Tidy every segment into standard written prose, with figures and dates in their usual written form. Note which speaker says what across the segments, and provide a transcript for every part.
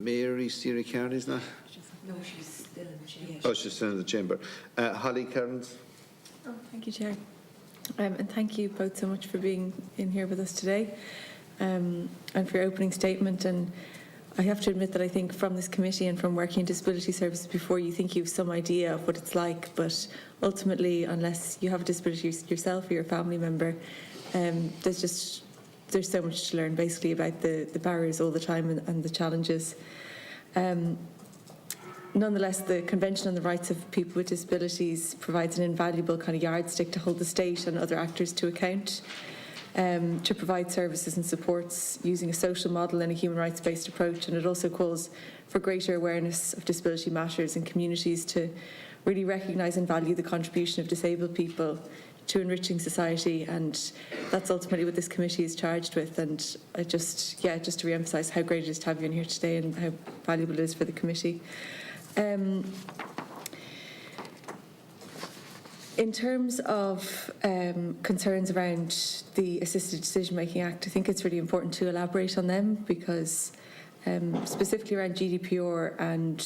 Speaker 1: Mary Steery County, isn't that?
Speaker 2: No, she's still in the chamber.
Speaker 1: Oh, she's still in the chamber. Holly Cairns.
Speaker 3: Oh, thank you, Chair. And thank you both so much for being in here with us today and for your opening statement. And I have to admit that I think from this committee and from working in disability services before, you think you have some idea of what it's like, but ultimately, unless you have a disability yourself or your family member, there's so much to learn basically about the barriers all the time and the challenges. Nonetheless, the Convention on the Rights of People with Disabilities provides an invaluable kind of yardstick to hold the state and other actors to account, to provide services and supports using a social model and a human rights-based approach. And it also calls for greater awareness of disability matters in communities to really recognise and value the contribution of disabled people to enriching society, and that's ultimately what this committee is charged with. And I just to re-emphasise how great it is to have you in here today and how valuable it is for the committee. In terms of concerns around the Assisted Decision Making Act, I think it's really important to elaborate on them because specifically around GDPR and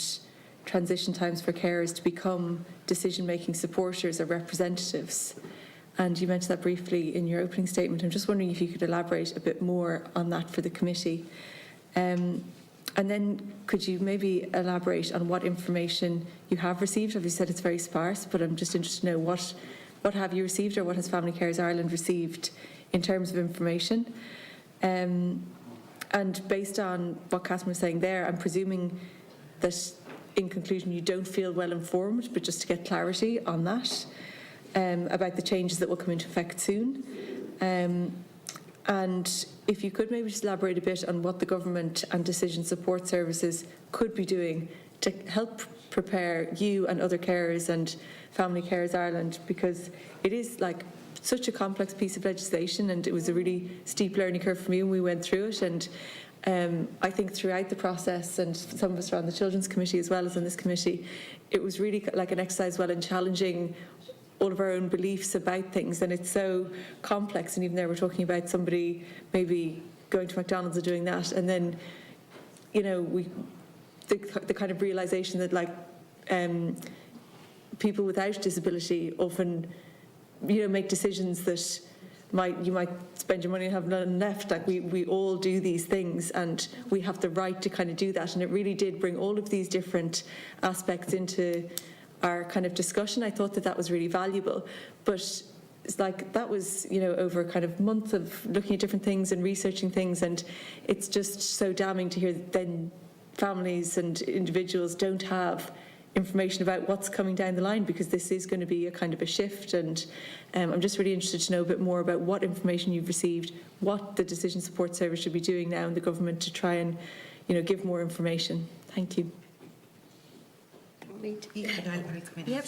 Speaker 3: transition times for carers to become decision-making supporters or representatives. And you mentioned that briefly in your opening statement. I'm just wondering if you could elaborate a bit more on that for the committee. And then could you maybe elaborate on what information you have received? As you said, it's very sparse, but I'm just interested to know what have you received, or what has Family Carers Ireland received in terms of information? And based on what Catherine was saying there, I'm presuming that in conclusion you don't feel well informed, but just to get clarity on that, about the changes that will come into effect soon. And if you could maybe just elaborate a bit on what the government and decision support services could be doing to help prepare you and other carers and Family Carers Ireland, because it is like such a complex piece of legislation, and it was a really steep learning curve for me when we went through it. And I think throughout the process, and some of us are on the Children's Committee as well as on this committee, it was really like an exercise in challenging all of our own beliefs about things, and it's so complex. And even there, we're talking about somebody maybe going to McDonald's and doing that, and then, you know, the kind of realisation that people without disability often, you know, make decisions that you might spend your money and have none left. Like we all do these things, and we have the right to kind of do that. And it really did bring all of these different aspects into our kind of discussion. I thought that was really valuable, but it's like that was, you know, over kind of months of looking at different things and researching things, and it's just so damning to hear that then families and individuals don't have information about what's coming down the line, because this is going to be a kind of a shift. And I'm just really interested to know a bit more about what information you've received, what the Decision Support Service should be doing now in the government to try and, you know, give more information. Thank you.
Speaker 2: Yep.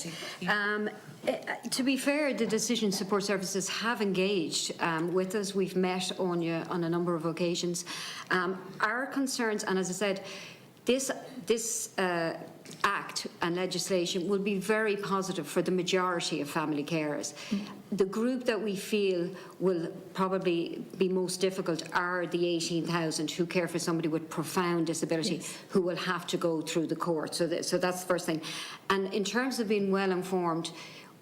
Speaker 2: To be fair, the Decision Support Services have engaged with us. We've met Anya on a number of occasions. Our concerns, and as I said, this act and legislation will be very positive for the majority of family carers. The group that we feel will probably be most difficult are the 18,000 who care for somebody with profound disability, yes, who will have to go through the court. So that's the first thing. And in terms of being well informed,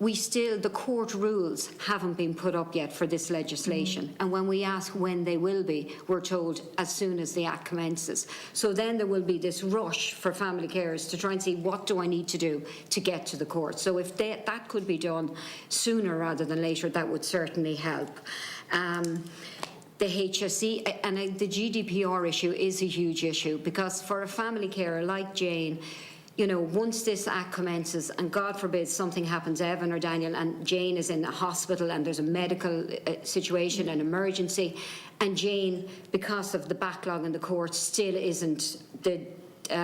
Speaker 2: the court rules haven't been put up yet for this legislation. And when we ask when they will be, we're told as soon as the Act commences. So then there will be this rush for family carers to try and see, what do I need to do to get to the court? So if that could be done sooner rather than later, that would certainly help. The HSE and the GDPR issue is a huge issue, because for a family carer like Jane, you know, once this act commences, and God forbid something happens, Evan or Daniel, and Jane is in the hospital and there's a medical situation, an emergency, and Jane, because of the backlog in the court, still isn't the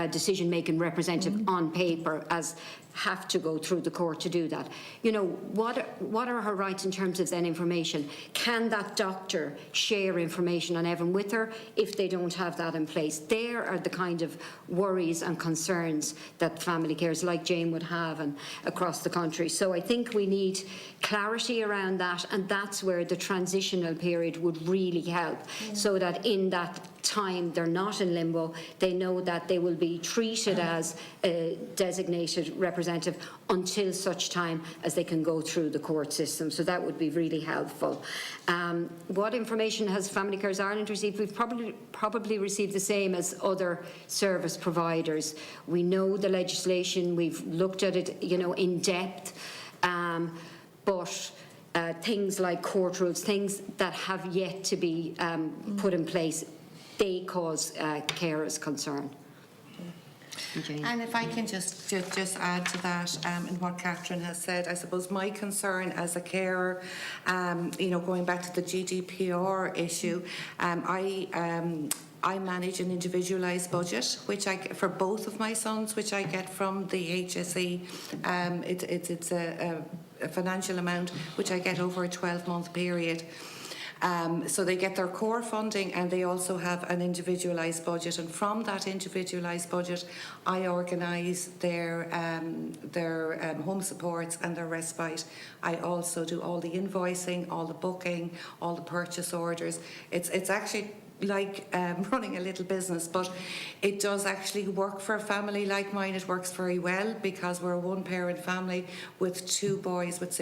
Speaker 2: decision-making representative on paper as have to go through the court to do that. You know, what are her rights in terms of then information? Can that doctor share information on Evan with her if they don't have that in place? There are the kind of worries and concerns that family carers like Jane would have and across the country. So I think we need clarity around that, and that's where the transitional period would really help, so that in that time they're not in limbo. They know that they will be treated as a designated representative until such time as they can go through the court system. So that would be really helpful. What information has Family Carers Ireland received? We've probably received the same as other service providers. We know the legislation, we've looked at it, you know, in depth, but things like court rules, things that have yet to be put in place, they cause carers concern.
Speaker 4: And if I can just add to that, and what Catherine has said, I suppose my concern as a carer, you know, going back to the GDPR issue, I manage an individualised budget, which I get for both of my sons, which I get from the HSE. It's a financial amount which I get over a 12-month period. So they get their core funding, and they also have an individualised budget, and from that individualised budget I organise their home supports and their respite. I also do all the invoicing, all the booking, all the purchase orders. It's actually like running a little business, but it does actually work for a family like mine. It works very well because we're a one-parent family with two boys with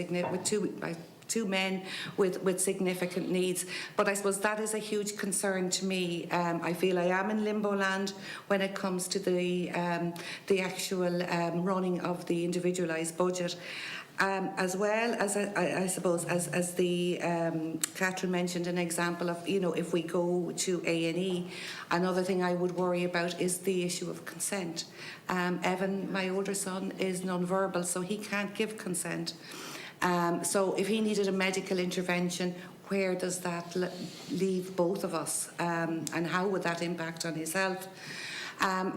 Speaker 4: two men with significant needs. But I suppose that is a huge concern to me. I feel I am in limbo land when it comes to the actual running of the individualised budget. As well as I suppose as the Catherine mentioned an example of, you know, if we go to A&E, another thing I would worry about is the issue of consent. Evan, my older son, is non-verbal, so he can't give consent. So if he needed a medical intervention, where does that leave both of us, and how would that impact on his health?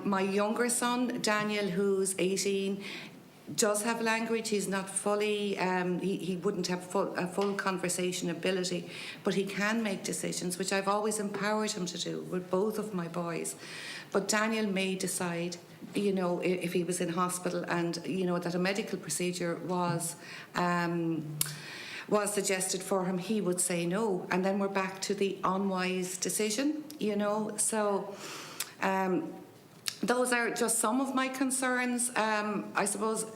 Speaker 4: My younger son, Daniel, who's 18, does have language. He's not fully, he wouldn't have a full conversation ability, but he can make decisions, which I've always empowered him to do with both of my boys. But Daniel may decide, you know, if he was in hospital and, you know, that a medical procedure was suggested for him, he would say no. And then we're back to the unwise decision, you know. So those are just some of my concerns. I suppose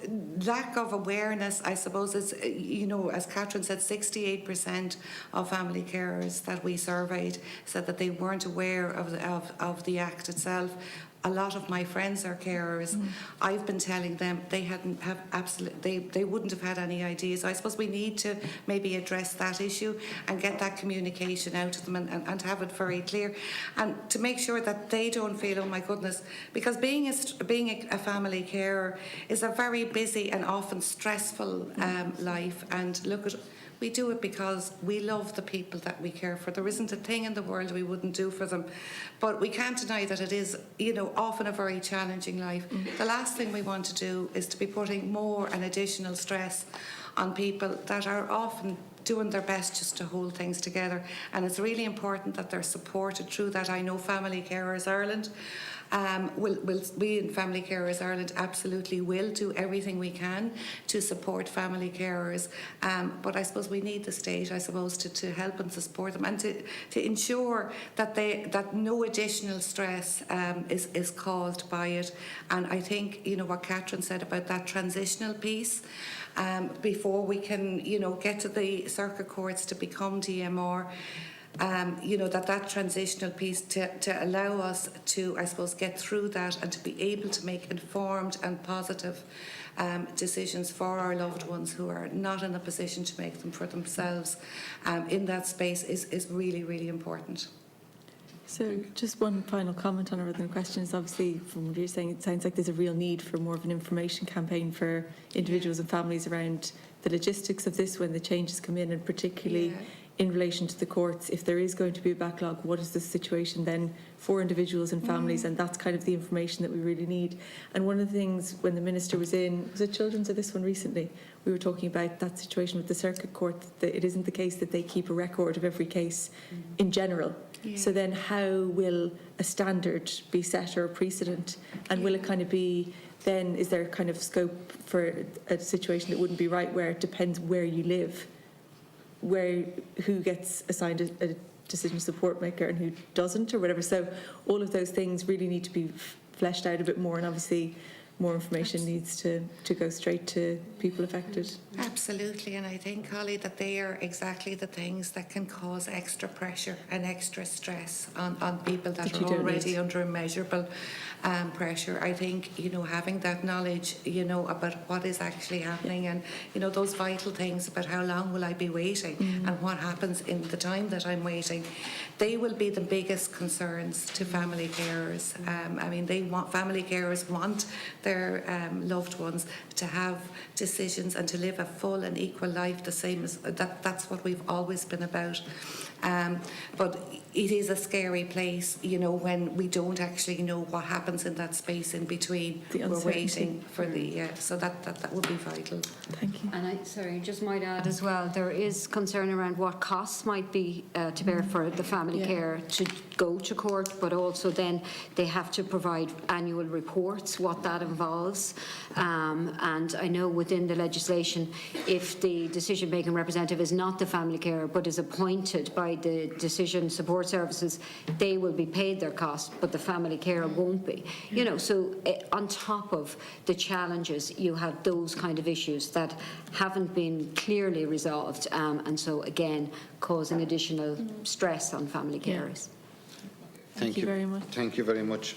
Speaker 4: lack of awareness, I suppose, is, you know, as Catherine said, 68% of family carers that we surveyed said that they weren't aware of the Act itself. A lot of my friends are carers. I've been telling them they wouldn't have had any idea. So I suppose we need to maybe address that issue and get that communication out to them and have it very clear, and to make sure that they don't feel, oh my goodness, because being a family carer is a very busy and often stressful life. And look at, we do it because we love the people that we care for. There isn't a thing in the world we wouldn't do for them. But we can't deny that it is, you know, often a very challenging life. The last thing we want to do is to be putting more and additional stress on people that are often doing their best just to hold things together. And it's really important that they're supported through that. I know Family Carers Ireland, we in Family Carers Ireland absolutely will do everything we can to support family carers, but I suppose we need the state, I suppose, to help and to support them, and to ensure that no additional stress is caused by it. And I think, you know, what Catherine said about that transitional piece, before we can, you know, get to the circuit courts to become DMR, you know, that transitional piece to allow us to, I suppose, get through that and to be able to make informed and positive decisions for our loved ones who are not in a position to make them for themselves in that space is really, really important.
Speaker 3: So just one final comment on our other questions. Obviously, from what you're saying, it sounds like there's a real need for more of an information campaign for individuals and families around the logistics of this when the changes come in, and particularly in relation to the courts, if there is going to be a backlog, what is the situation then for individuals and families? And that's kind of the information that we really need. And one of the things when the Minister was it Children's or this one recently, we were talking about that situation with the Circuit Court, that it isn't the case that they keep a record of every case in general. Yeah. So then how will a standard be set or a precedent? And will it kind of be, then is there kind of scope for a situation that wouldn't be right, where it depends where you live, who gets assigned a decision support maker and who doesn't, or whatever. So all of those things really need to be fleshed out a bit more, and obviously more information needs to go straight to people affected.
Speaker 4: Absolutely, and I think, Holly, that they are exactly the things that can cause extra pressure and extra stress on people that are already under immeasurable pressure. I think, having that knowledge, about what is actually happening, and, those vital things about how long will I be waiting and what happens in the time that I'm waiting, they will be the biggest concerns to family carers. Family carers want their loved ones to have decisions and to live a full and equal life, the same as that's what we've always been about. But it is a scary place, when we don't actually know what happens in that space in between. We're waiting for so that would be vital.
Speaker 3: Thank you.
Speaker 2: And I just might add as well, there is concern around what costs might be to bear for the family care to go to court, but also then they have to provide annual reports, what that involves. And I know within the legislation, if the decision-making representative is not the family carer but is appointed by the decision support services, they will be paid their costs, but the family carer won't be. So on top of the challenges, you have those kind of issues that haven't been clearly resolved, and so again causing additional stress on family carers.
Speaker 1: Thank you very much. Thank you very much.